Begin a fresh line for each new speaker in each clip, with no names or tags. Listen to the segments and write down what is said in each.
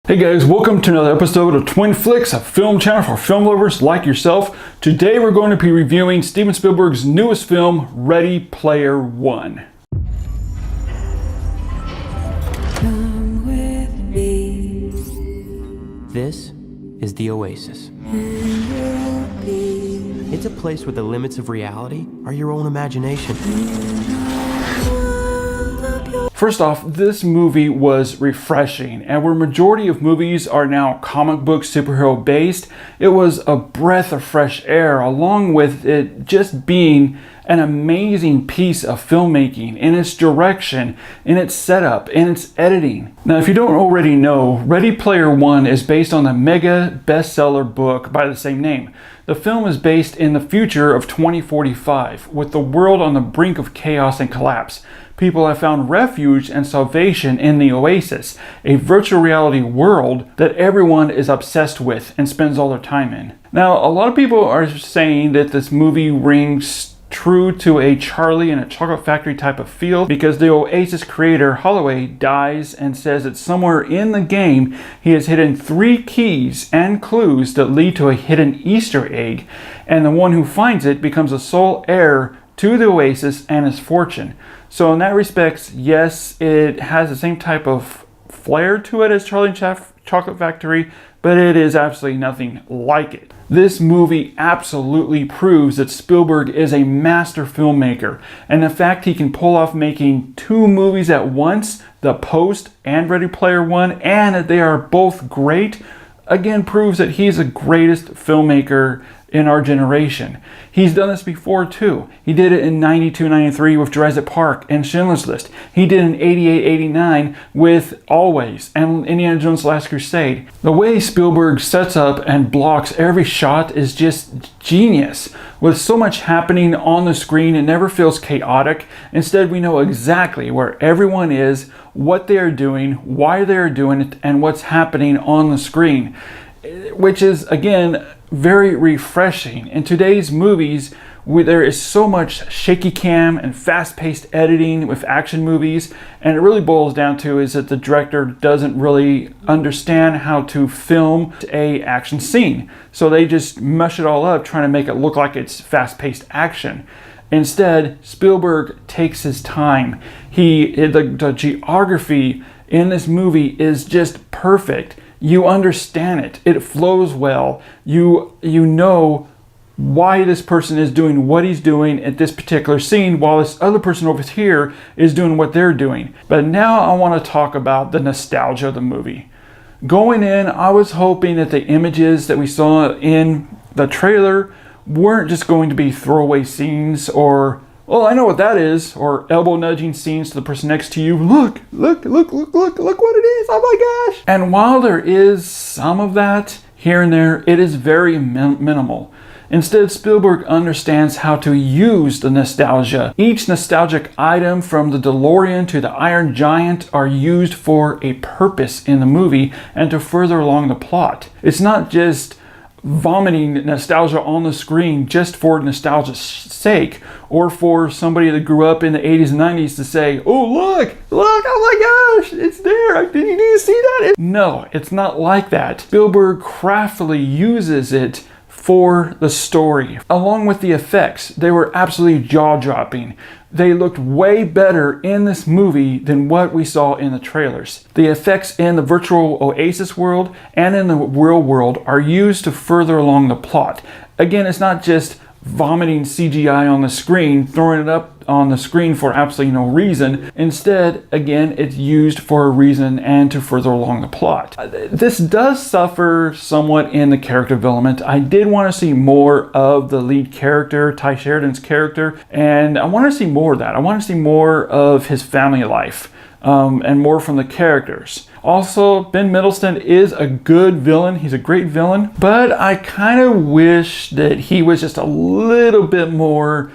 Hey guys, welcome to another episode of Twin Flicks, a film channel for film lovers like yourself. Today we're going to be reviewing Steven Spielberg's newest film, Ready Player One.
Come with me.
This is the Oasis. It's a place where the limits of reality are your own imagination.
First off, this movie was refreshing, and where majority of movies are now comic book superhero based, it was a breath of fresh air, along with it just being an amazing piece of filmmaking in its direction, in its setup, in its editing. Now, if you don't already know, Ready Player One is based on the mega bestseller book by the same name. The film is based in the future of 2045, with the world on the brink of chaos and collapse. People have found refuge and salvation in the Oasis, a virtual reality world that everyone is obsessed with and spends all their time in. Now, a lot of people are saying that this movie rings true to a Charlie and a Chocolate Factory type of feel because the Oasis creator Holloway dies and says that somewhere in the game he has hidden 3 keys and clues that lead to a hidden Easter egg, and the one who finds it becomes the sole heir to the Oasis and his fortune. So in that respect, yes, it has the same type of flair to it as Charlie and Chocolate Factory, but it is absolutely nothing like it. This movie absolutely proves that Spielberg is a master filmmaker, and the fact he can pull off making 2 movies at once, The Post and Ready Player One, and that they are both great, again proves that he's the greatest filmmaker in our generation. He's done this before too. He did it in 92-93 with Jurassic Park and Schindler's List. He did it in 88-89 with Always and Indiana Jones' Last Crusade. The way Spielberg sets up and blocks every shot is just genius. With so much happening on the screen, it never feels chaotic. Instead, we know exactly where everyone is, what they are doing, why they are doing it, and what's happening on the screen, which is, again, very refreshing. In today's movies, there is so much shaky cam and fast-paced editing with action movies, and it really boils down to is that the director doesn't really understand how to film a action scene. So they just mush it all up trying to make it look like it's fast-paced action. Instead, Spielberg takes his time. The geography in this movie is just perfect. You understand it. It flows well. You know why this person is doing what he's doing at this particular scene while this other person over here is doing what they're doing. But now I want to talk about the nostalgia of the movie. Going in, I was hoping that the images that we saw in the trailer weren't just going to be throwaway scenes or, well, I know what that is, or elbow nudging scenes to the person next to you. Look what it is, oh my gosh. And while there is some of that here and there, it is very minimal. Instead, Spielberg understands how to use the nostalgia. Each nostalgic item from the DeLorean to the Iron Giant are used for a purpose in the movie and to further along the plot. It's not just vomiting nostalgia on the screen just for nostalgia's sake, or for somebody that grew up in the 80s and 90s to say, oh look, oh my gosh, it's there, did you see that? No, it's not like that. Spielberg craftily uses it for the story. Along with the effects, they were absolutely jaw-dropping. They looked way better in this movie than what we saw in the trailers. The effects in the virtual Oasis world and in the real world are used to further along the plot. Again, it's not just vomiting CGI on the screen, throwing it up on the screen for absolutely no reason. Instead, again, it's used for a reason and to further along the plot. This does suffer somewhat in the character development. I did want to see more of the lead character, Ty Sheridan's character, and I want to see more of that. I want to see more of his family life. And more from the characters. Also, Ben Mendelsohn is a good villain. He's a great villain, but I kind of wish that he was just a little bit more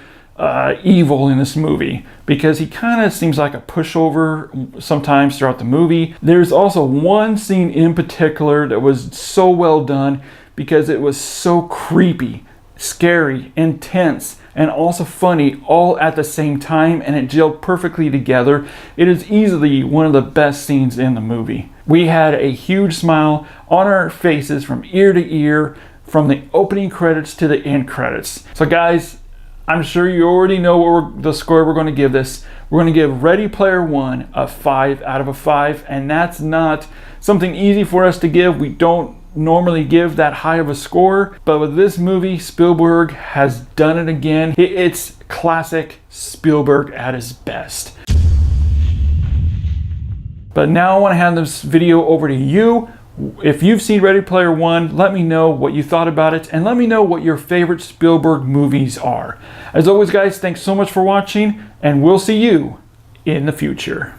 evil in this movie, because he kind of seems like a pushover sometimes throughout the movie. There's also one scene in particular that was so well done because it was so creepy, scary, intense, and also funny all at the same time, and it gelled perfectly together. It is easily one of the best scenes in the movie. We had a huge smile on our faces from ear to ear, from the opening credits to the end credits. So guys, I'm sure you already know what the score we're going to give this. We're going to give Ready Player One a 5 out of 5, and that's not something easy for us to give. We don't normally give that high of a score, but with this movie, Spielberg has done it again. It's classic Spielberg at his best. But now I want to hand this video over to you. If you've seen Ready Player One, let me know what you thought about it, and let me know what your favorite Spielberg movies are. As always, guys, thanks so much for watching, and we'll see you in the future.